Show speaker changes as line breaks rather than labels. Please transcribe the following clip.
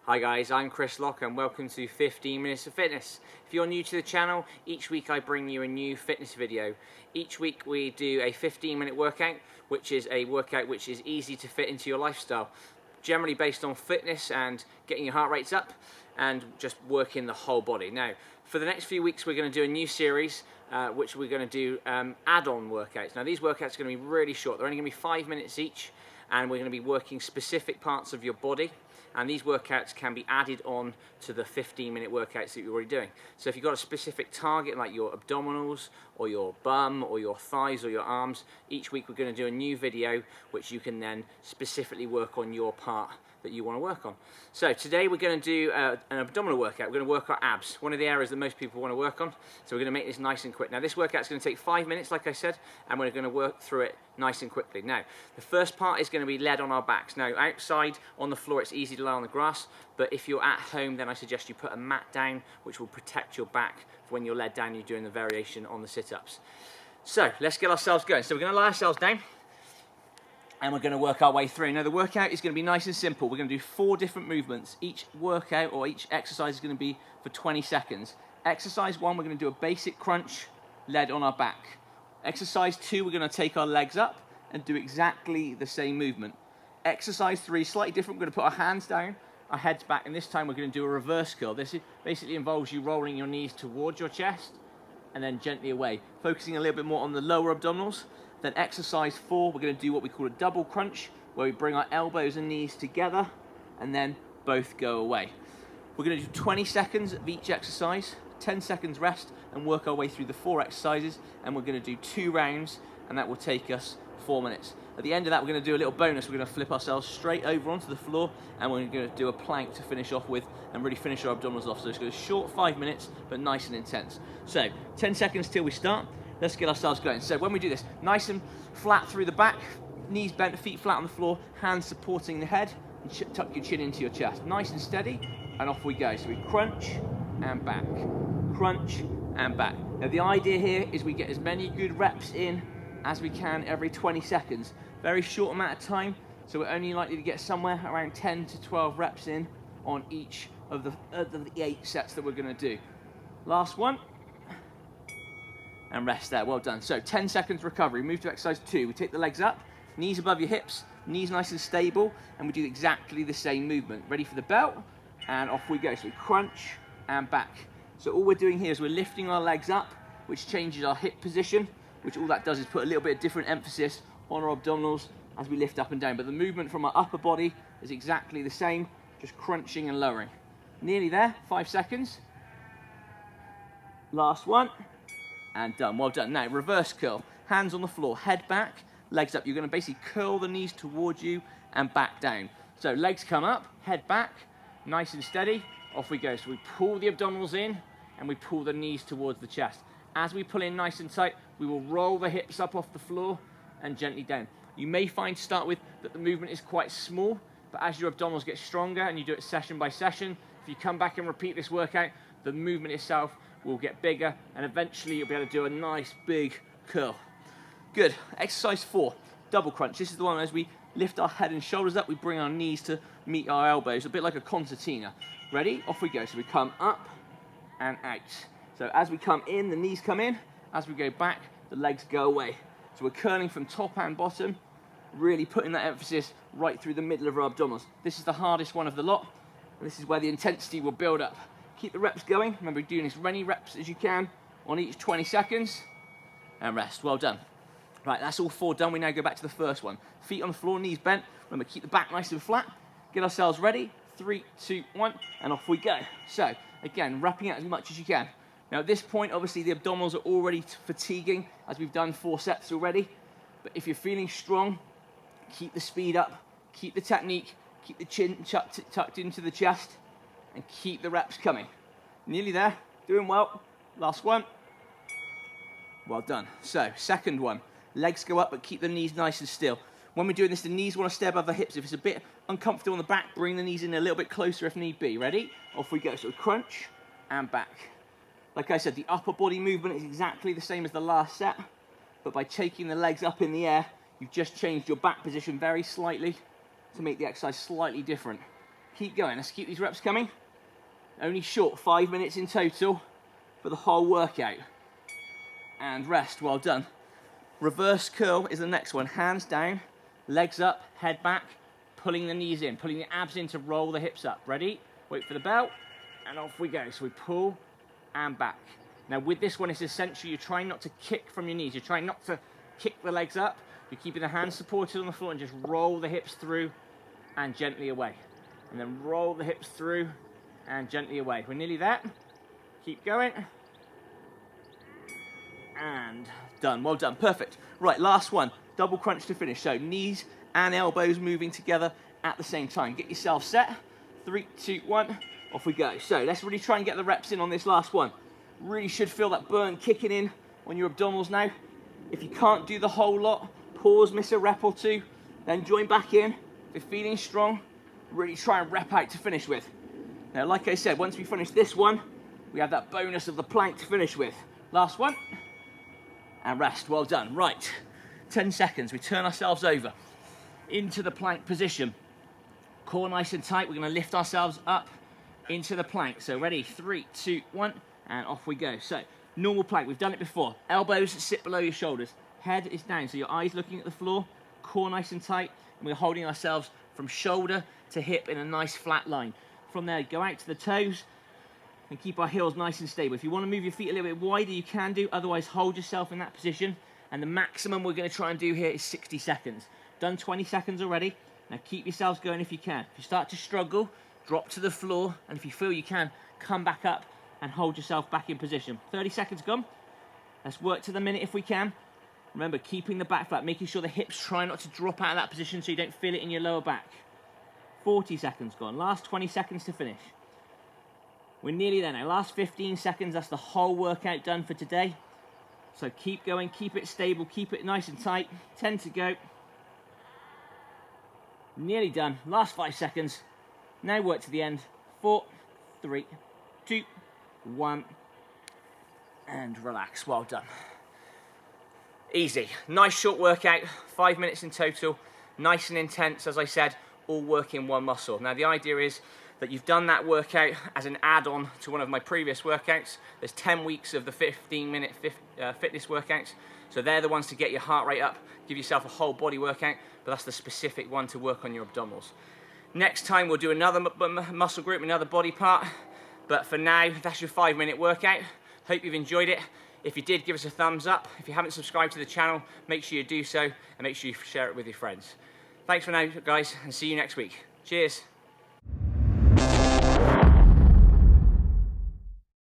Hi guys, I'm Chris Locke and welcome to 15 Minutes of Fitness. If you're new to the channel, each week I bring you a new fitness video. Each week we do a 15-minute workout, which is a workout which is easy to fit into your lifestyle. Generally based on fitness and getting your heart rates up and just working the whole body. Now, for the next few weeks we're going to do a new series which we're going to do add-on workouts. Now these workouts are going to be really short, they're only going to be 5 minutes each, and we're going to be working specific parts of your body. And these workouts can be added on to the 15-minute workouts that you're already doing. So if you've got a specific target like your abdominals or your bum or your thighs or your arms, each week we're going to do a new video which you can then specifically work on your part that you want to work on. So today we're going to do an abdominal workout. We're going to work our abs, one of the areas that most people want to work on. So we're going to make this nice and quick. Now this workout is going to take 5 minutes, like I said, and we're going to work through it nice and quickly. Now the first part is going to be lead on our backs. Now outside on the floor it's easy to lie on the grass, but if you're at home then I suggest you put a mat down which will protect your back for when you're led down you're doing the variation on the sit-ups. So let's get ourselves going. So we're going to lie ourselves down and we're going to work our way through. Now the workout is going to be nice and simple. We're going to do 4 different movements. Each workout or each exercise is going to be for 20 seconds. Exercise 1, we're going to do a basic crunch, lead on our back. Exercise 2, we're going to take our legs up and do exactly the same movement. Exercise 3, slightly different. We're going to put our hands down, our heads back, and this time we're going to do a reverse curl. This basically involves you rolling your knees towards your chest and then gently away, focusing a little bit more on the lower abdominals. Then exercise 4, we're going to do what we call a double crunch, where we bring our elbows and knees together and then both go away. We're going to do 20 seconds of each exercise, 10 seconds rest, and work our way through the 4 exercises, and we're going to do 2 rounds, and that will take us 4 minutes. At the end of that, we're going to do a little bonus. We're going to flip ourselves straight over onto the floor, and we're going to do a plank to finish off with and really finish our abdominals off. So it's going to be a short 5 minutes, but nice and intense. So 10 seconds till we start. Let's get ourselves going. So when we do this, nice and flat through the back, knees bent, feet flat on the floor, hands supporting the head, and tuck your chin into your chest. Nice and steady, and off we go. So we crunch and back, crunch and back. Now the idea here is we get as many good reps in as we can every 20 seconds. Very short amount of time, so we're only likely to get somewhere around 10 to 12 reps in on each of the 8 sets that we're going to do. Last one. And rest there, well done. So 10 seconds recovery. Move to exercise 2. We take the legs up, knees above your hips, knees nice and stable, and we do exactly the same movement. Ready for the belt, and off we go. So we crunch and back. So all we're doing here is we're lifting our legs up, which changes our hip position, which all that does is put a little bit of different emphasis on our abdominals as we lift up and down. But the movement from our upper body is exactly the same, just crunching and lowering. Nearly there, 5 seconds. Last one. And done, well done. Now, reverse curl. Hands on the floor, head back, legs up. You're going to basically curl the knees towards you and back down. So legs come up, head back, nice and steady. Off we go. So we pull the abdominals in and we pull the knees towards the chest. As we pull in nice and tight, we will roll the hips up off the floor and gently down. You may find to start with that the movement is quite small, but as your abdominals get stronger and you do it session by session, if you come back and repeat this workout, the movement itself will get bigger and eventually you'll be able to do a nice big curl. Good. Exercise 4, double crunch. This is the one as we lift our head and shoulders up, we bring our knees to meet our elbows, a bit like a concertina. Ready? Off we go. So we come up and out. So as we come in, the knees come in. As we go back, the legs go away. So we're curling from top and bottom, really putting that emphasis right through the middle of our abdominals. This is the hardest one of the lot, and this is where the intensity will build up. Keep the reps going. Remember, doing as many reps as you can on each 20 seconds. And rest. Well done. Right, that's all 4 done. We now go back to the first one. Feet on the floor, knees bent. Remember, keep the back nice and flat. Get ourselves ready. 3, 2, 1, and off we go. So, again, wrapping out as much as you can. Now, at this point, obviously, the abdominals are already fatiguing, as we've done 4 sets already. But if you're feeling strong, keep the speed up, keep the technique, keep the chin tucked into the chest, and keep the reps coming. Nearly there, doing well. Last one. Well done. So, second one. Legs go up, but keep the knees nice and still. When we're doing this, the knees want to stay above the hips. If it's a bit uncomfortable on the back, bring the knees in a little bit closer if need be. Ready? Off we go. So crunch and back. Like I said, the upper body movement is exactly the same as the last set, but by taking the legs up in the air, you've just changed your back position very slightly to make the exercise slightly different. Keep going. Let's keep these reps coming. Only short, 5 minutes in total for the whole workout. And rest, well done. Reverse curl is the next one. Hands down, legs up, head back, pulling the knees in, pulling the abs in to roll the hips up. Ready? Wait for the bell, and off we go. So we pull and back. Now with this one, it's essential you're trying not to kick from your knees. You're trying not to kick the legs up. You're keeping the hands supported on the floor and just roll the hips through and gently away. And then roll the hips through and gently away. We're nearly there. Keep going. And done. Well done. Perfect. Right, last one. Double crunch to finish. So knees and elbows moving together at the same time. Get yourself set. 3, 2, 1. Off we go. So let's really try and get the reps in on this last one. Really should feel that burn kicking in on your abdominals now. If you can't do the whole lot, pause, miss a rep or two, then join back in. If you're feeling strong, really try and rep out to finish with. Now, like I said, once we finish this one, we have that bonus of the plank to finish with. Last one. And rest. Well done. Right, 10 seconds. We turn ourselves over into the plank position. Core nice and tight. We're going to lift ourselves up into the plank. So ready, 3, 2, 1, and off we go. So normal plank. We've done it before. Elbows sit below your shoulders. Head is down, so your eyes looking at the floor. Core nice and tight. And we're holding ourselves from shoulder to hip in a nice flat line. From there, go out to the toes and keep our heels nice and stable. If you want to move your feet a little bit wider, you can do. Otherwise, hold yourself in that position. And the maximum we're going to try and do here is 60 seconds. Done 20 seconds already. Now keep yourselves going if you can. If you start to struggle, drop to the floor. And if you feel you can, come back up and hold yourself back in position. 30 seconds gone. Let's work to the minute if we can. Remember, keeping the back flat, making sure the hips try not to drop out of that position so you don't feel it in your lower back. 40 seconds gone. Last 20 seconds to finish. We're nearly there now. Last 15 seconds, that's the whole workout done for today. So keep going, keep it stable, keep it nice and tight. 10 to go. Nearly done. Last 5 seconds. Now work to the end. 4, 3, 2, 1. And relax. Well done. Easy. Nice short workout. 5 minutes in total. Nice and intense, as I said, all working one muscle. Now the idea is that you've done that workout as an add-on to one of my previous workouts. There's 10 weeks of the 15-minute fitness workouts. So they're the ones to get your heart rate up, give yourself a whole body workout, but that's the specific one to work on your abdominals. Next time we'll do another muscle group, another body part, but for now, that's your 5-minute workout. Hope you've enjoyed it. If you did, give us a thumbs up. If you haven't subscribed to the channel, make sure you do so, and make sure you share it with your friends. Thanks for now, guys, and see you next week. Cheers.